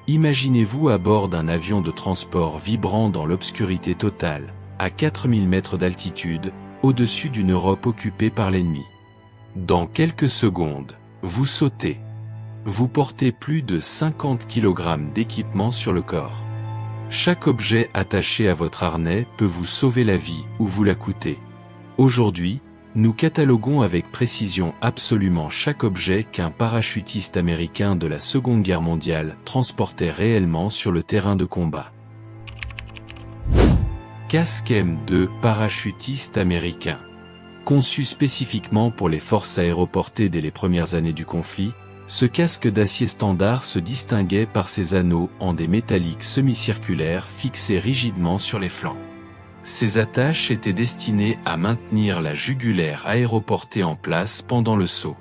Imaginez-vous à bord d'un avion de transport vibrant dans l'obscurité totale, à 4000 mètres d'altitude, au-dessus d'une Europe occupée par l'ennemi. Dans quelques secondes, vous sautez. Vous portez plus de 50 kg d'équipement sur le corps. Chaque objet attaché à votre harnais peut vous sauver la vie ou vous la coûter. Aujourd'hui, nous cataloguons avec précision absolument chaque objet qu'un parachutiste américain de la Seconde Guerre mondiale transportait réellement sur le terrain de combat. Casque M2 parachutiste américain. Conçu spécifiquement pour les forces aéroportées dès les premières années du conflit, ce casque d'acier standard se distinguait par ses anneaux en des métalliques semi-circulaires fixés rigidement sur les flancs. Ces attaches étaient destinées à maintenir la jugulaire aéroportée en place pendant le saut.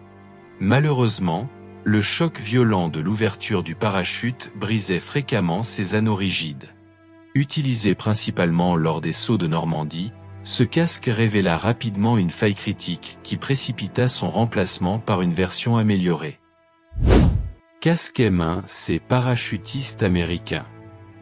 Malheureusement, le choc violent de l'ouverture du parachute brisait fréquemment ces anneaux rigides. Utilisé principalement lors des sauts de Normandie, ce casque révéla rapidement une faille critique qui précipita son remplacement par une version améliorée. Casque M1, c'est parachutiste américain.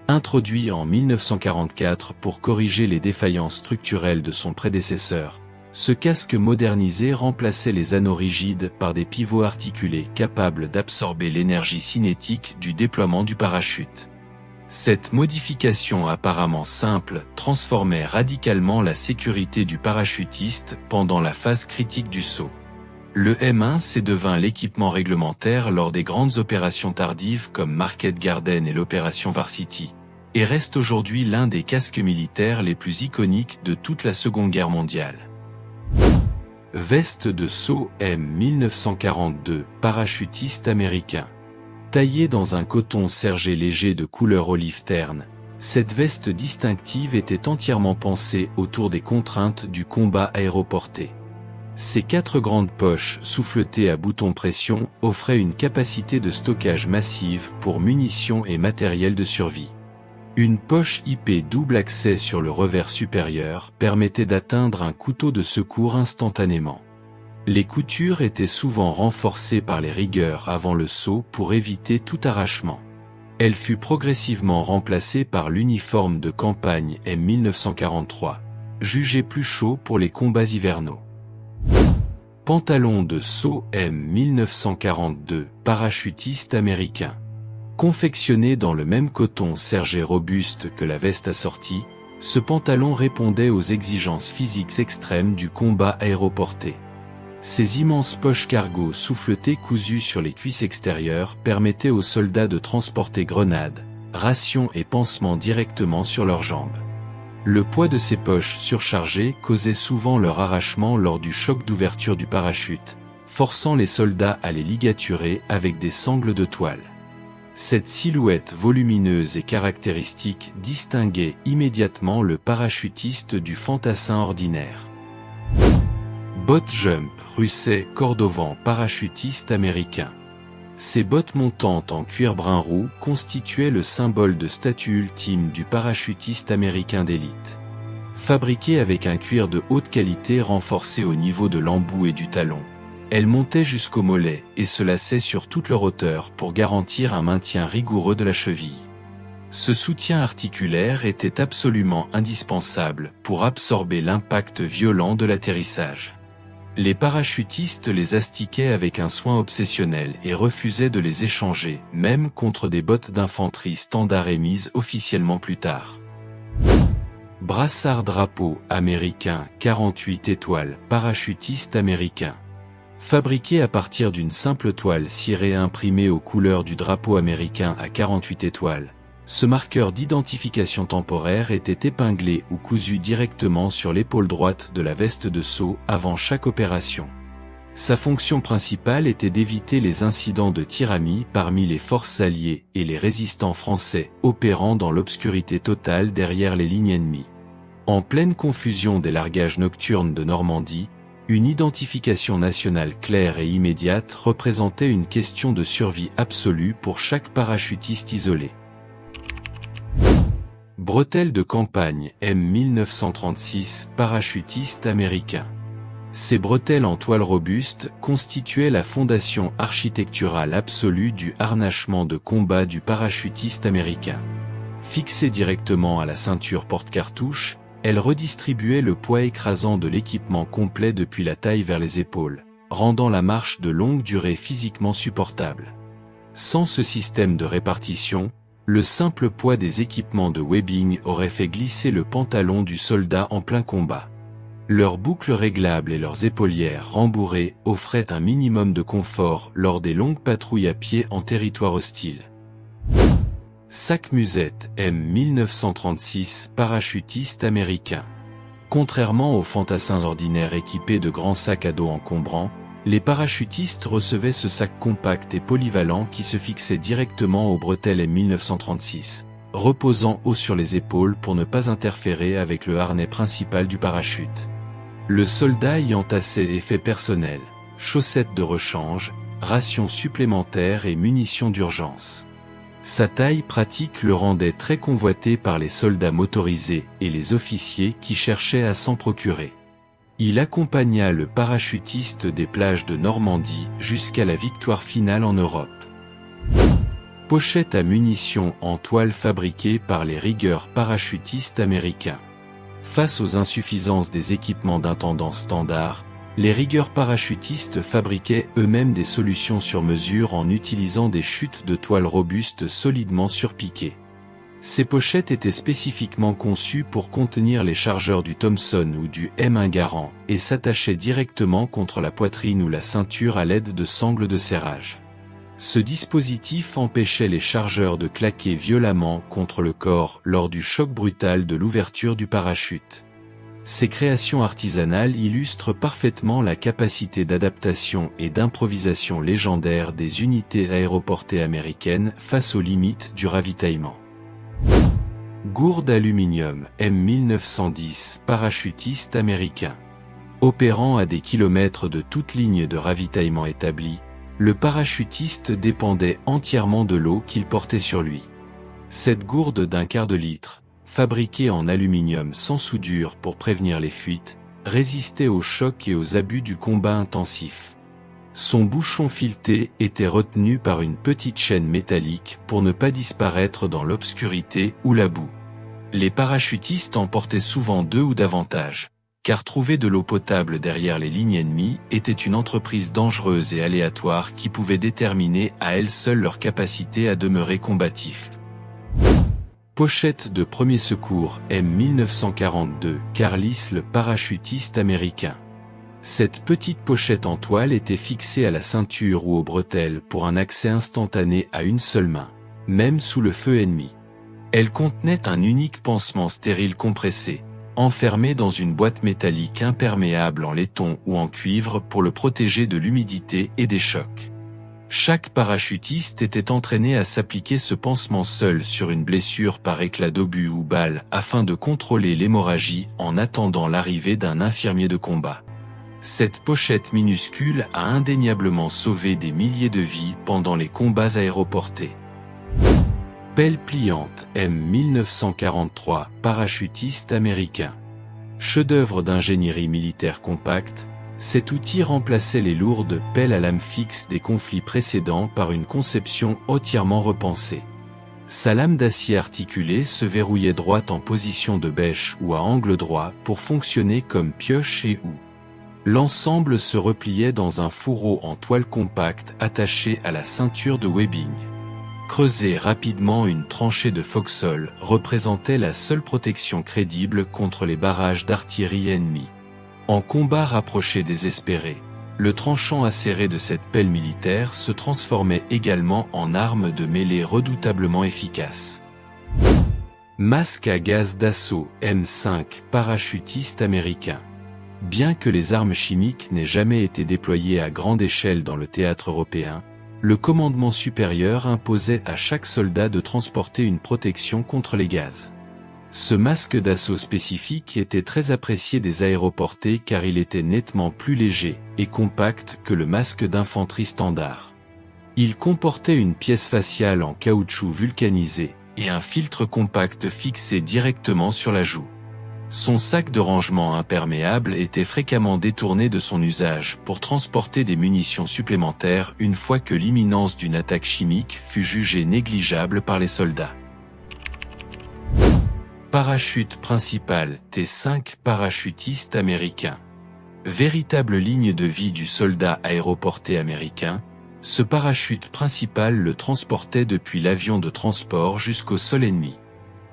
Introduit en 1944 pour corriger les défaillances structurelles de son prédécesseur, ce casque modernisé remplaçait les anneaux rigides par des pivots articulés capables d'absorber l'énergie cinétique du déploiement du parachute. Cette modification apparemment simple transformait radicalement la sécurité du parachutiste pendant la phase critique du saut. Le M1 devint l'équipement réglementaire lors des grandes opérations tardives comme Market Garden et l'opération Varsity, et reste aujourd'hui l'un des casques militaires les plus iconiques de toute la Seconde Guerre mondiale. Veste de saut M1942, parachutiste américain. Taillée dans un coton sergé léger de couleur olive terne, cette veste distinctive était entièrement pensée autour des contraintes du combat aéroporté. Ses 4 grandes poches souffletées à bouton pression offraient une capacité de stockage massive pour munitions et matériel de survie. Une poche IP double accès sur le revers supérieur permettait d'atteindre un couteau de secours instantanément. Les coutures étaient souvent renforcées par les rigueurs avant le saut pour éviter tout arrachement. Elle fut progressivement remplacée par l'uniforme de campagne M1943, jugé plus chaud pour les combats hivernaux. Pantalon de saut M1942, parachutiste américain. Confectionné dans le même coton sergé robuste que la veste assortie, ce pantalon répondait aux exigences physiques extrêmes du combat aéroporté. Ces immenses poches cargo souffletées cousues sur les cuisses extérieures permettaient aux soldats de transporter grenades, rations et pansements directement sur leurs jambes. Le poids de ces poches surchargées causait souvent leur arrachement lors du choc d'ouverture du parachute, forçant les soldats à les ligaturer avec des sangles de toile. Cette silhouette volumineuse et caractéristique distinguait immédiatement le parachutiste du fantassin ordinaire. Bottes jump, Russet Cordovan, parachutiste américain. Ces bottes montantes en cuir brun roux constituaient le symbole de statut ultime du parachutiste américain d'élite. Fabriquées avec un cuir de haute qualité renforcé au niveau de l'embout et du talon, elles montaient jusqu'au mollet et se lassaient sur toute leur hauteur pour garantir un maintien rigoureux de la cheville. Ce soutien articulaire était absolument indispensable pour absorber l'impact violent de l'atterrissage. Les parachutistes les astiquaient avec un soin obsessionnel et refusaient de les échanger, même contre des bottes d'infanterie standard émises officiellement plus tard. Brassard drapeau américain 48 étoiles, parachutiste américain. Fabriqué à partir d'une simple toile cirée imprimée aux couleurs du drapeau américain à 48 étoiles, ce marqueur d'identification temporaire était épinglé ou cousu directement sur l'épaule droite de la veste de saut avant chaque opération. Sa fonction principale était d'éviter les incidents de tyrannie parmi les forces alliées et les résistants français opérant dans l'obscurité totale derrière les lignes ennemies. En pleine confusion des largages nocturnes de Normandie, une identification nationale claire et immédiate représentait une question de survie absolue pour chaque parachutiste isolé. Bretelles de campagne M1936, parachutiste américain. Ces bretelles en toile robuste constituaient la fondation architecturale absolue du harnachement de combat du parachutiste américain. Fixée directement à la ceinture porte-cartouche, elle redistribuait le poids écrasant de l'équipement complet depuis la taille vers les épaules, rendant la marche de longue durée physiquement supportable. Sans ce système de répartition, le simple poids des équipements de webbing aurait fait glisser le pantalon du soldat en plein combat. Leurs boucles réglables et leurs épaulières rembourrées offraient un minimum de confort lors des longues patrouilles à pied en territoire hostile. Sac musette M1936, parachutiste américain. Contrairement aux fantassins ordinaires équipés de grands sacs à dos encombrants, les parachutistes recevaient ce sac compact et polyvalent qui se fixait directement aux bretelles M1936, reposant haut sur les épaules pour ne pas interférer avec le harnais principal du parachute. Le soldat y entassait effets personnels, chaussettes de rechange, rations supplémentaires et munitions d'urgence. Sa taille pratique le rendait très convoité par les soldats motorisés et les officiers qui cherchaient à s'en procurer. Il accompagna le parachutiste des plages de Normandie jusqu'à la victoire finale en Europe. Pochette à munitions en toile fabriquée par les rigueurs parachutistes américains. Face aux insuffisances des équipements d'intendance standard, les rigueurs parachutistes fabriquaient eux-mêmes des solutions sur mesure en utilisant des chutes de toile robustes solidement surpiquées. Ces pochettes étaient spécifiquement conçues pour contenir les chargeurs du Thompson ou du M1 Garand et s'attachaient directement contre la poitrine ou la ceinture à l'aide de sangles de serrage. Ce dispositif empêchait les chargeurs de claquer violemment contre le corps lors du choc brutal de l'ouverture du parachute. Ces créations artisanales illustrent parfaitement la capacité d'adaptation et d'improvisation légendaire des unités aéroportées américaines face aux limites du ravitaillement. Gourde aluminium M1910, parachutiste américain. Opérant à des kilomètres de toute ligne de ravitaillement établie, le parachutiste dépendait entièrement de l'eau qu'il portait sur lui. Cette gourde d'un quart de litre, fabriquée en aluminium sans soudure pour prévenir les fuites, résistait aux chocs et aux abus du combat intensif. Son bouchon fileté était retenu par une petite chaîne métallique pour ne pas disparaître dans l'obscurité ou la boue. Les parachutistes en portaient souvent 2 ou davantage, car trouver de l'eau potable derrière les lignes ennemies était une entreprise dangereuse et aléatoire qui pouvait déterminer à elle seule leur capacité à demeurer combatifs. Pochette de premier secours M1942, Carlis le parachutiste américain. Cette petite pochette en toile était fixée à la ceinture ou aux bretelles pour un accès instantané à une seule main, même sous le feu ennemi. Elle contenait un unique pansement stérile compressé, enfermé dans une boîte métallique imperméable en laiton ou en cuivre pour le protéger de l'humidité et des chocs. Chaque parachutiste était entraîné à s'appliquer ce pansement seul sur une blessure par éclat d'obus ou balle afin de contrôler l'hémorragie en attendant l'arrivée d'un infirmier de combat. Cette pochette minuscule a indéniablement sauvé des milliers de vies pendant les combats aéroportés. Pelle pliante M1943, parachutiste américain. Chef-d'œuvre d'ingénierie militaire compacte, cet outil remplaçait les lourdes pelles à lame fixe des conflits précédents par une conception entièrement repensée. Sa lame d'acier articulée se verrouillait droite en position de bêche ou à angle droit pour fonctionner comme pioche et houe. L'ensemble se repliait dans un fourreau en toile compacte attaché à la ceinture de webbing. Creuser rapidement une tranchée de Foxhole représentait la seule protection crédible contre les barrages d'artillerie ennemis. En combat rapproché désespéré, le tranchant acéré de cette pelle militaire se transformait également en arme de mêlée redoutablement efficace. Masque à gaz d'assaut M5, parachutiste américain. Bien que les armes chimiques n'aient jamais été déployées à grande échelle dans le théâtre européen, le commandement supérieur imposait à chaque soldat de transporter une protection contre les gaz. Ce masque d'assaut spécifique était très apprécié des aéroportés car il était nettement plus léger et compact que le masque d'infanterie standard. Il comportait une pièce faciale en caoutchouc vulcanisé et un filtre compact fixé directement sur la joue. Son sac de rangement imperméable était fréquemment détourné de son usage pour transporter des munitions supplémentaires une fois que l'imminence d'une attaque chimique fut jugée négligeable par les soldats. Parachute principal T5 parachutiste américain. Véritable ligne de vie du soldat aéroporté américain, ce parachute principal le transportait depuis l'avion de transport jusqu'au sol ennemi.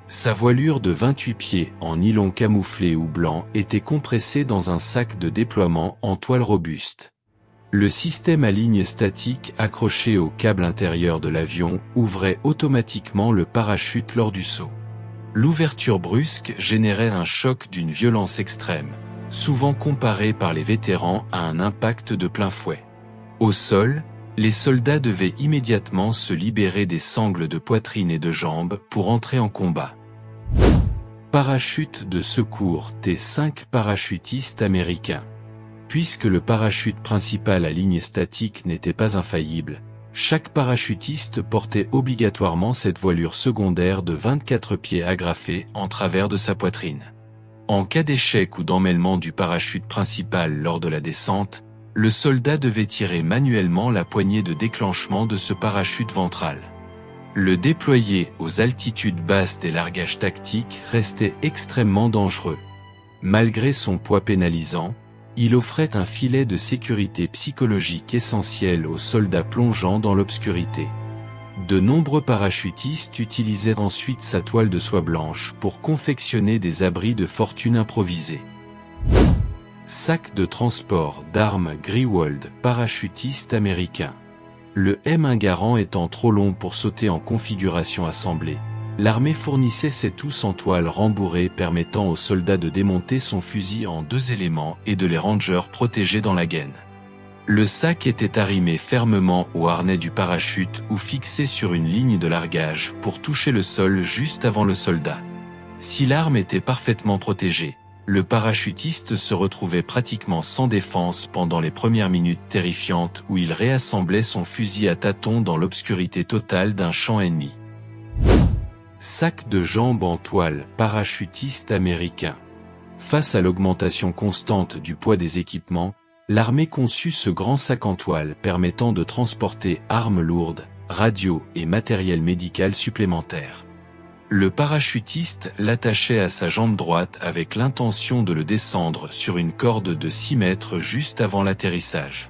Sa voilure de 28 pieds en nylon camouflé ou blanc était compressée dans un sac de déploiement en toile robuste. Le système à ligne statique accroché au câble intérieur de l'avion ouvrait automatiquement le parachute lors du saut. L'ouverture brusque générait un choc d'une violence extrême, souvent comparé par les vétérans à un impact de plein fouet. Au sol, les soldats devaient immédiatement se libérer des sangles de poitrine et de jambes pour entrer en combat. Parachute de secours T5 parachutiste américain. Puisque le parachute principal à ligne statique n'était pas infaillible, chaque parachutiste portait obligatoirement cette voilure secondaire de 24 pieds agrafée en travers de sa poitrine. En cas d'échec ou d'emmêlement du parachute principal lors de la descente, le soldat devait tirer manuellement la poignée de déclenchement de ce parachute ventral. Le déployer aux altitudes basses des largages tactiques restait extrêmement dangereux. Malgré son poids pénalisant, il offrait un filet de sécurité psychologique essentiel aux soldats plongeant dans l'obscurité. De nombreux parachutistes utilisaient ensuite sa toile de soie blanche pour confectionner des abris de fortune improvisés. Sac de transport d'armes Grewald, parachutiste américain. Le M1 Garand étant trop long pour sauter en configuration assemblée, l'armée fournissait cette housse en toile rembourrée permettant aux soldats de démonter son fusil en 2 éléments et de les rangers protégés dans la gaine. Le sac était arrimé fermement au harnais du parachute ou fixé sur une ligne de largage pour toucher le sol juste avant le soldat. Si l'arme était parfaitement protégée, le parachutiste se retrouvait pratiquement sans défense pendant les premières minutes terrifiantes où il réassemblait son fusil à tâtons dans l'obscurité totale d'un champ ennemi. Sac de jambes en toile, parachutiste américain. Face à l'augmentation constante du poids des équipements, l'armée conçut ce grand sac en toile permettant de transporter armes lourdes, radios et matériel médical supplémentaire. Le parachutiste l'attachait à sa jambe droite avec l'intention de le descendre sur une corde de 6 mètres juste avant l'atterrissage.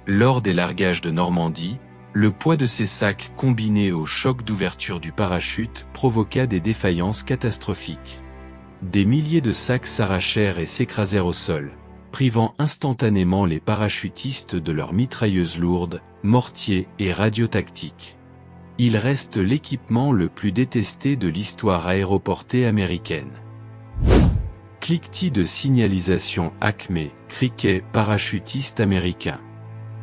Lors des largages de Normandie, le poids de ces sacs combiné au choc d'ouverture du parachute provoqua des défaillances catastrophiques. Des milliers de sacs s'arrachèrent et s'écrasèrent au sol, privant instantanément les parachutistes de leurs mitrailleuses lourdes, mortiers et radiotactiques. Il reste l'équipement le plus détesté de l'histoire aéroportée américaine. Cliquetis de signalisation Acme, criquet parachutiste américain.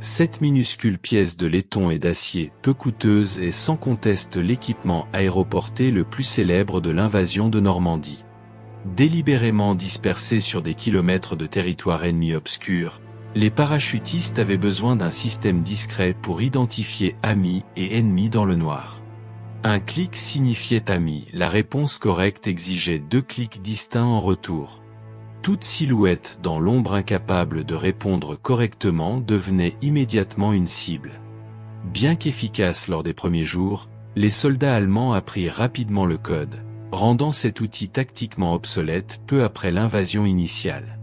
Cette minuscule pièce de laiton et d'acier, peu coûteuse et sans conteste l'équipement aéroporté le plus célèbre de l'invasion de Normandie. Délibérément dispersés sur des kilomètres de territoire ennemi obscur, les parachutistes avaient besoin d'un système discret pour identifier amis et ennemis dans le noir. Un clic signifiait ami, la réponse correcte exigeait 2 clics distincts en retour. Toute silhouette dans l'ombre incapable de répondre correctement devenait immédiatement une cible. Bien qu'efficace lors des premiers jours, les soldats allemands apprirent rapidement le code, rendant cet outil tactiquement obsolète peu après l'invasion initiale.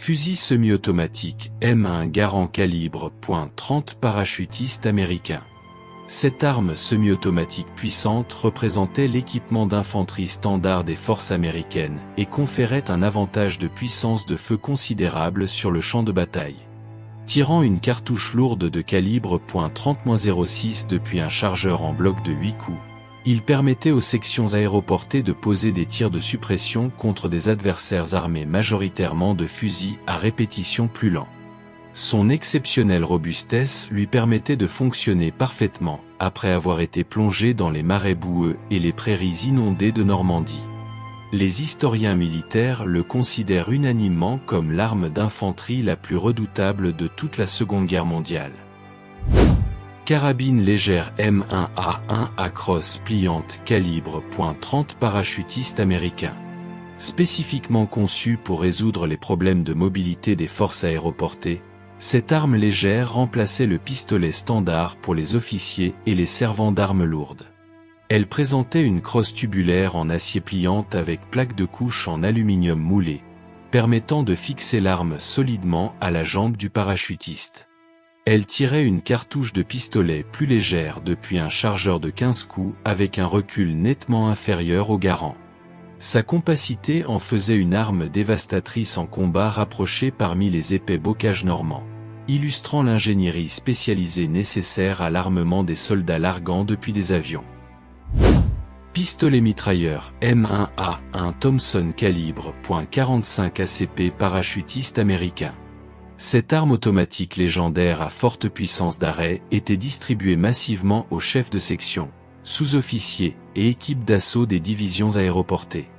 Fusil semi-automatique M1 Garand calibre .30 parachutiste américain. Cette arme semi-automatique puissante représentait l'équipement d'infanterie standard des forces américaines et conférait un avantage de puissance de feu considérable sur le champ de bataille. Tirant une cartouche lourde de calibre .30-06 depuis un chargeur en bloc de 8 coups, il permettait aux sections aéroportées de poser des tirs de suppression contre des adversaires armés majoritairement de fusils à répétition plus lents. Son exceptionnelle robustesse lui permettait de fonctionner parfaitement, après avoir été plongé dans les marais boueux et les prairies inondées de Normandie. Les historiens militaires le considèrent unanimement comme l'arme d'infanterie la plus redoutable de toute la Seconde Guerre mondiale. Carabine légère M1A1 à crosse pliante calibre .30 parachutiste américain. Spécifiquement conçue pour résoudre les problèmes de mobilité des forces aéroportées, cette arme légère remplaçait le pistolet standard pour les officiers et les servants d'armes lourdes. Elle présentait une crosse tubulaire en acier pliante avec plaque de couche en aluminium moulé, permettant de fixer l'arme solidement à la jambe du parachutiste. Elle tirait une cartouche de pistolet plus légère depuis un chargeur de 15 coups avec un recul nettement inférieur au Garand. Sa compacité en faisait une arme dévastatrice en combat rapprochée parmi les épais bocages normands, illustrant l'ingénierie spécialisée nécessaire à l'armement des soldats larguant depuis des avions. Pistolet mitrailleur M1A1 Thompson calibre .45 ACP parachutiste américain. Cette arme automatique légendaire à forte puissance d'arrêt était distribuée massivement aux chefs de section, sous-officiers et équipes d'assaut des divisions aéroportées.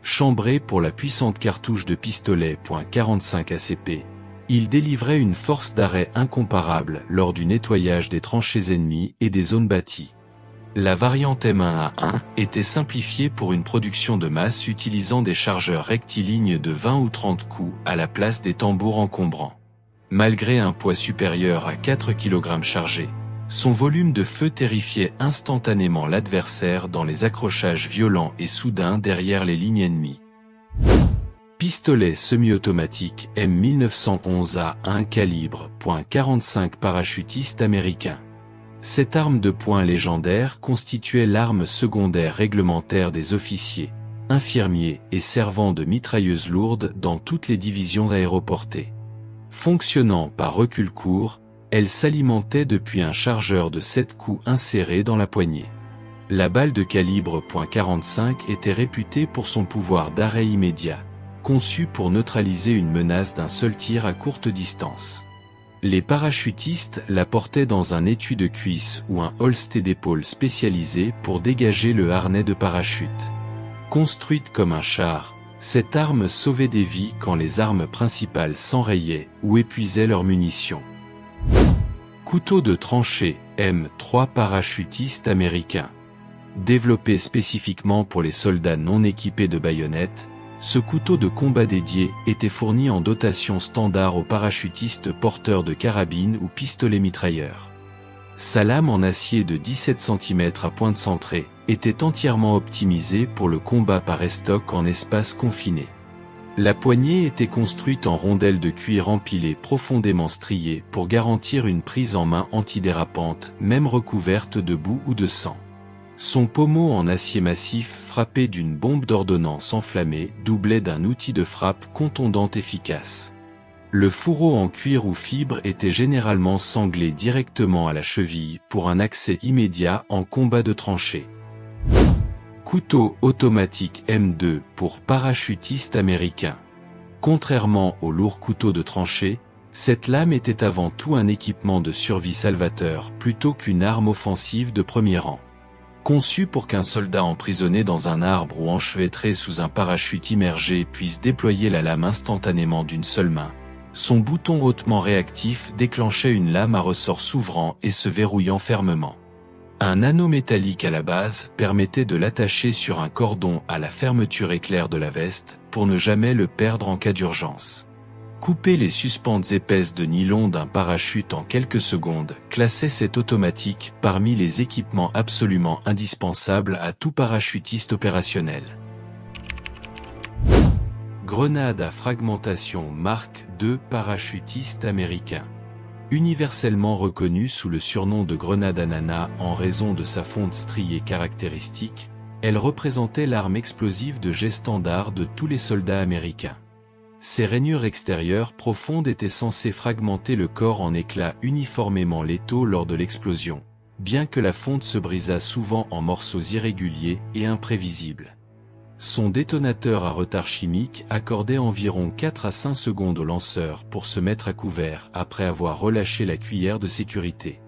Chambré pour la puissante cartouche de pistolet .45 ACP, il délivrait une force d'arrêt incomparable lors du nettoyage des tranchées ennemies et des zones bâties. La variante M1A1 était simplifiée pour une production de masse utilisant des chargeurs rectilignes de 20 ou 30 coups à la place des tambours encombrants. Malgré un poids supérieur à 4 kg chargés, son volume de feu terrifiait instantanément l'adversaire dans les accrochages violents et soudains derrière les lignes ennemies. Pistolet semi-automatique M1911A1 calibre .45 parachutiste américain. Cette arme de poing légendaire constituait l'arme secondaire réglementaire des officiers, infirmiers et servants de mitrailleuses lourdes dans toutes les divisions aéroportées. Fonctionnant par recul court, elle s'alimentait depuis un chargeur de 7 coups inséré dans la poignée. La balle de calibre .45 était réputée pour son pouvoir d'arrêt immédiat, conçue pour neutraliser une menace d'un seul tir à courte distance. Les parachutistes la portaient dans un étui de cuisse ou un holster d'épaule spécialisé pour dégager le harnais de parachute. Construite comme un char, cette arme sauvait des vies quand les armes principales s'enrayaient ou épuisaient leurs munitions. Couteau de tranchée M3 parachutiste américain. Développé spécifiquement pour les soldats non équipés de baïonnettes, ce couteau de combat dédié était fourni en dotation standard aux parachutistes porteurs de carabines ou pistolets mitrailleurs. Sa lame en acier de 17 cm à pointe centrée était entièrement optimisée pour le combat par estoc en espace confiné. La poignée était construite en rondelles de cuir empilées profondément striées pour garantir une prise en main antidérapante, même recouverte de boue ou de sang. Son pommeau en acier massif frappé d'une bombe d'ordonnance enflammée doublait d'un outil de frappe contondant efficace. Le fourreau en cuir ou fibre était généralement sanglé directement à la cheville pour un accès immédiat en combat de tranchée. Couteau automatique M2 pour parachutiste américain. Contrairement aux lourds couteaux de tranchée, cette lame était avant tout un équipement de survie salvateur plutôt qu'une arme offensive de premier rang. Conçu pour qu'un soldat emprisonné dans un arbre ou enchevêtré sous un parachute immergé puisse déployer la lame instantanément d'une seule main, son bouton hautement réactif déclenchait une lame à ressort s'ouvrant et se verrouillant fermement. Un anneau métallique à la base permettait de l'attacher sur un cordon à la fermeture éclair de la veste pour ne jamais le perdre en cas d'urgence. Couper les suspentes épaisses de nylon d'un parachute en quelques secondes classait cet automatique parmi les équipements absolument indispensables à tout parachutiste opérationnel. Grenade à fragmentation Mark II parachutiste américain. Universellement reconnue sous le surnom de grenade ananas en raison de sa fonte striée caractéristique, elle représentait l'arme explosive de jet standard de tous les soldats américains. Ses rainures extérieures profondes étaient censées fragmenter le corps en éclats uniformément létaux lors de l'explosion, bien que la fonte se brisât souvent en morceaux irréguliers et imprévisibles. Son détonateur à retard chimique accordait environ 4 à 5 secondes au lanceur pour se mettre à couvert après avoir relâché la cuillère de sécurité.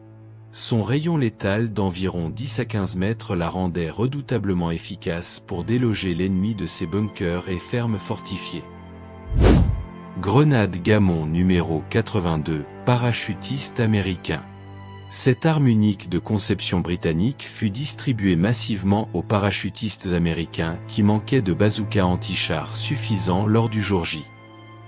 Son rayon létal d'environ 10 à 15 mètres la rendait redoutablement efficace pour déloger l'ennemi de ses bunkers et fermes fortifiées. Grenade Gammon numéro 82, parachutiste américain. Cette arme unique de conception britannique fut distribuée massivement aux parachutistes américains qui manquaient de bazookas anti-chars suffisants lors du jour J.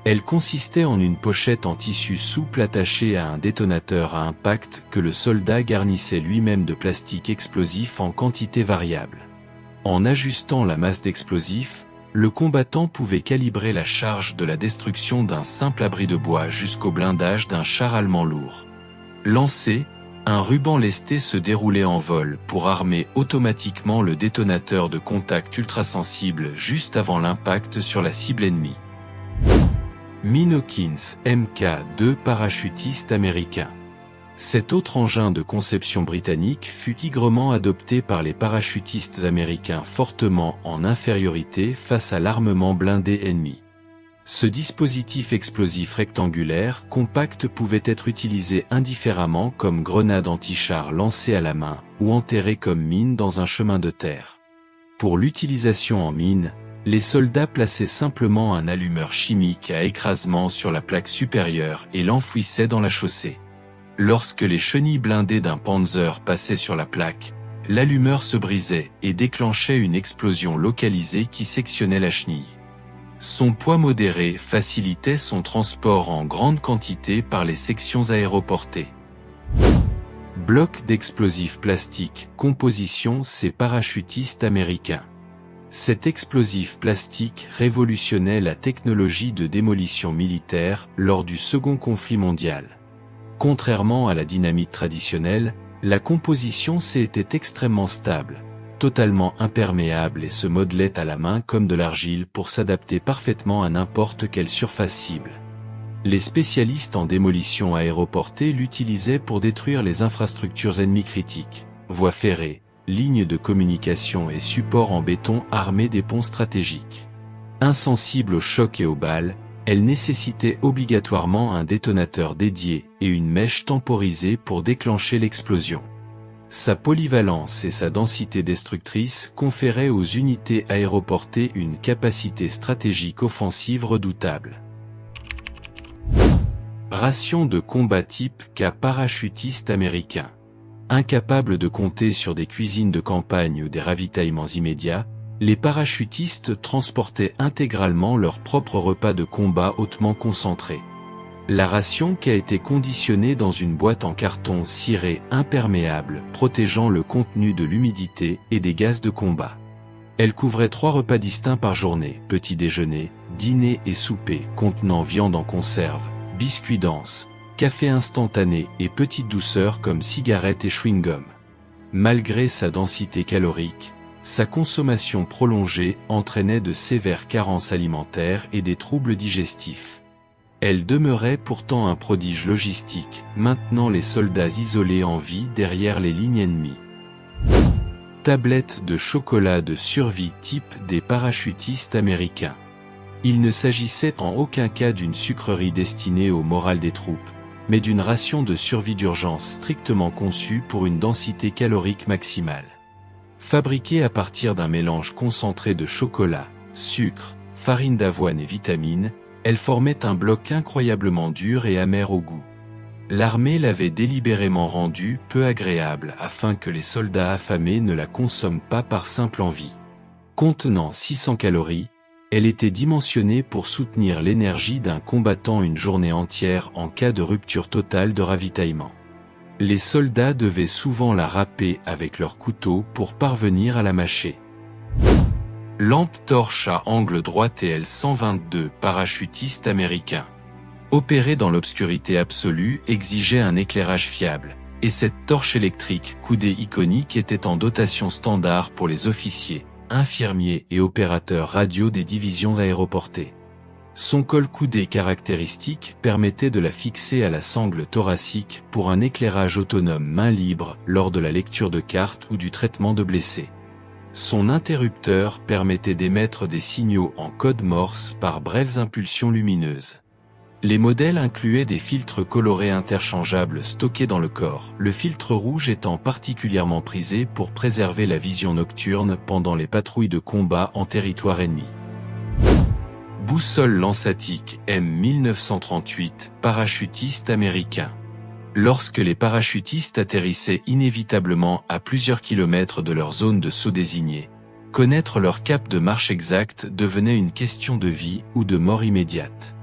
Elle consistait en une pochette en tissu souple attachée à un détonateur à impact que le soldat garnissait lui-même de plastique explosif en quantité variable. En ajustant la masse d'explosifs, le combattant pouvait calibrer la charge de la destruction d'un simple abri de bois jusqu'au blindage d'un char allemand lourd. Lancé, un ruban lesté se déroulait en vol pour armer automatiquement le détonateur de contact ultrasensible juste avant l'impact sur la cible ennemie. Mine Hawkins, Mk2 parachutiste américain. Cet autre engin de conception britannique fut aigrement adopté par les parachutistes américains fortement en infériorité face à l'armement blindé ennemi. Ce dispositif explosif rectangulaire compact pouvait être utilisé indifféremment comme grenade anti-char lancée à la main ou enterré comme mine dans un chemin de terre. Pour l'utilisation en mine, les soldats plaçaient simplement un allumeur chimique à écrasement sur la plaque supérieure et l'enfouissaient dans la chaussée. Lorsque les chenilles blindées d'un Panzer passaient sur la plaque, l'allumeur se brisait et déclenchait une explosion localisée qui sectionnait la chenille. Son poids modéré facilitait son transport en grande quantité par les sections aéroportées. Bloc d'explosifs plastiques, composition ces parachutistes américains. Cet explosif plastique révolutionnait la technologie de démolition militaire lors du Second Conflit mondial. Contrairement à la dynamite traditionnelle, la composition C était extrêmement stable, totalement imperméable et se modelait à la main comme de l'argile pour s'adapter parfaitement à n'importe quelle surface cible. Les spécialistes en démolition aéroportée l'utilisaient pour détruire les infrastructures ennemies critiques, voies ferrées, lignes de communication et supports en béton armés des ponts stratégiques. Insensible au choc et aux balles, elle nécessitait obligatoirement un détonateur dédié et une mèche temporisée pour déclencher l'explosion. Sa polyvalence et sa densité destructrice conféraient aux unités aéroportées une capacité stratégique offensive redoutable. Ration de combat type K parachutiste américain. Incapables de compter sur des cuisines de campagne ou des ravitaillements immédiats, les parachutistes transportaient intégralement leur propre repas de combat hautement concentré. La ration K a été conditionnée dans une boîte en carton ciré imperméable protégeant le contenu de l'humidité et des gaz de combat. Elle couvrait 3 repas distincts par journée, petit déjeuner, dîner et souper contenant viande en conserve, biscuits denses, café instantané et petites douceurs comme cigarettes et chewing-gum. Malgré sa densité calorique, sa consommation prolongée entraînait de sévères carences alimentaires et des troubles digestifs. Elle demeurait pourtant un prodige logistique, maintenant les soldats isolés en vie derrière les lignes ennemies. Tablette de chocolat de survie type des parachutistes américains. Il ne s'agissait en aucun cas d'une sucrerie destinée au moral des troupes, mais d'une ration de survie d'urgence strictement conçue pour une densité calorique maximale. Fabriquée à partir d'un mélange concentré de chocolat, sucre, farine d'avoine et vitamines, elle formait un bloc incroyablement dur et amer au goût. L'armée l'avait délibérément rendue peu agréable afin que les soldats affamés ne la consomment pas par simple envie. Contenant 600 calories, elle était dimensionnée pour soutenir l'énergie d'un combattant une journée entière en cas de rupture totale de ravitaillement. Les soldats devaient souvent la râper avec leur couteau pour parvenir à la mâcher. Lampe torche à angle droit TL-122 parachutiste américain. Opérer dans l'obscurité absolue exigeait un éclairage fiable, et cette torche électrique coudée iconique était en dotation standard pour les officiers, infirmiers et opérateurs radio des divisions aéroportées. Son col coudé caractéristique permettait de la fixer à la sangle thoracique pour un éclairage autonome main libre lors de la lecture de cartes ou du traitement de blessés. Son interrupteur permettait d'émettre des signaux en code Morse par brèves impulsions lumineuses. Les modèles incluaient des filtres colorés interchangeables stockés dans le corps, le filtre rouge étant particulièrement prisé pour préserver la vision nocturne pendant les patrouilles de combat en territoire ennemi. Boussole Lansatic M1938, parachutiste américain. Lorsque les parachutistes atterrissaient inévitablement à plusieurs kilomètres de leur zone de saut désignée, connaître leur cap de marche exact devenait une question de vie ou de mort immédiate.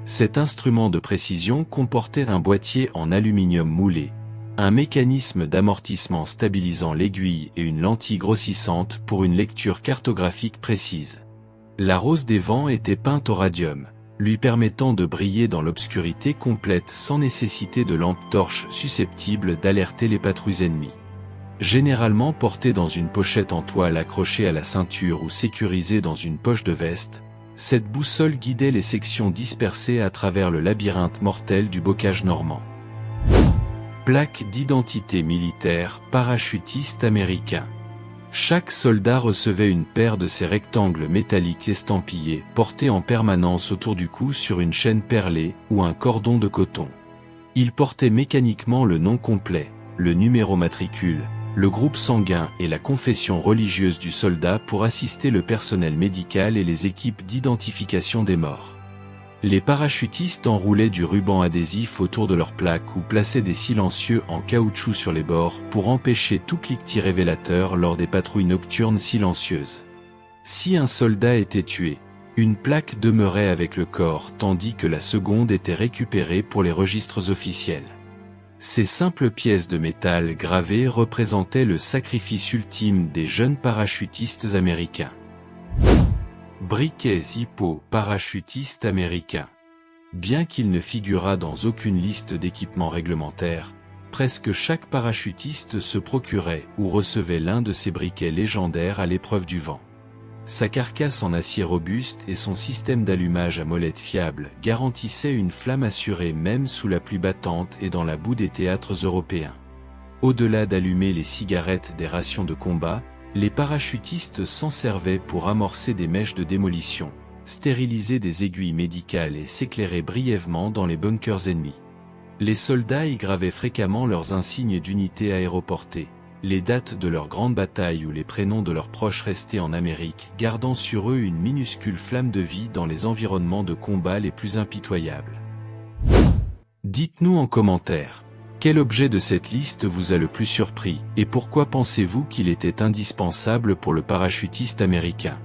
Cet instrument de précision comportait un boîtier en aluminium moulé, un mécanisme d'amortissement stabilisant l'aiguille et une lentille grossissante pour une lecture cartographique précise. La rose des vents était peinte au radium, lui permettant de briller dans l'obscurité complète sans nécessité de lampe torche susceptible d'alerter les patrouilles ennemies. Généralement portée dans une pochette en toile accrochée à la ceinture ou sécurisée dans une poche de veste, cette boussole guidait les sections dispersées à travers le labyrinthe mortel du bocage normand. Plaque d'identité militaire, parachutiste américain. Chaque soldat recevait une paire de ces rectangles métalliques estampillés, portés en permanence autour du cou sur une chaîne perlée ou un cordon de coton. Il portait mécaniquement le nom complet, le numéro matricule, le groupe sanguin et la confession religieuse du soldat pour assister le personnel médical et les équipes d'identification des morts. Les parachutistes enroulaient du ruban adhésif autour de leur plaque ou plaçaient des silencieux en caoutchouc sur les bords pour empêcher tout cliquetis révélateur lors des patrouilles nocturnes silencieuses. Si un soldat était tué, une plaque demeurait avec le corps tandis que la seconde était récupérée pour les registres officiels. Ces simples pièces de métal gravées représentaient le sacrifice ultime des jeunes parachutistes américains. Briquet Zippo, parachutiste américain. Bien qu'il ne figurât dans aucune liste d'équipements réglementaires, presque chaque parachutiste se procurait ou recevait l'un de ces briquets légendaires à l'épreuve du vent. Sa carcasse en acier robuste et son système d'allumage à molette fiable garantissaient une flamme assurée même sous la pluie battante et dans la boue des théâtres européens. Au-delà d'allumer les cigarettes des rations de combat, les parachutistes s'en servaient pour amorcer des mèches de démolition, stériliser des aiguilles médicales et s'éclairer brièvement dans les bunkers ennemis. Les soldats y gravaient fréquemment leurs insignes d'unité aéroportée, les dates de leurs grandes batailles ou les prénoms de leurs proches restés en Amérique, gardant sur eux une minuscule flamme de vie dans les environnements de combat les plus impitoyables. Dites-nous en commentaire, quel objet de cette liste vous a le plus surpris et pourquoi pensez-vous qu'il était indispensable pour le parachutiste américain ?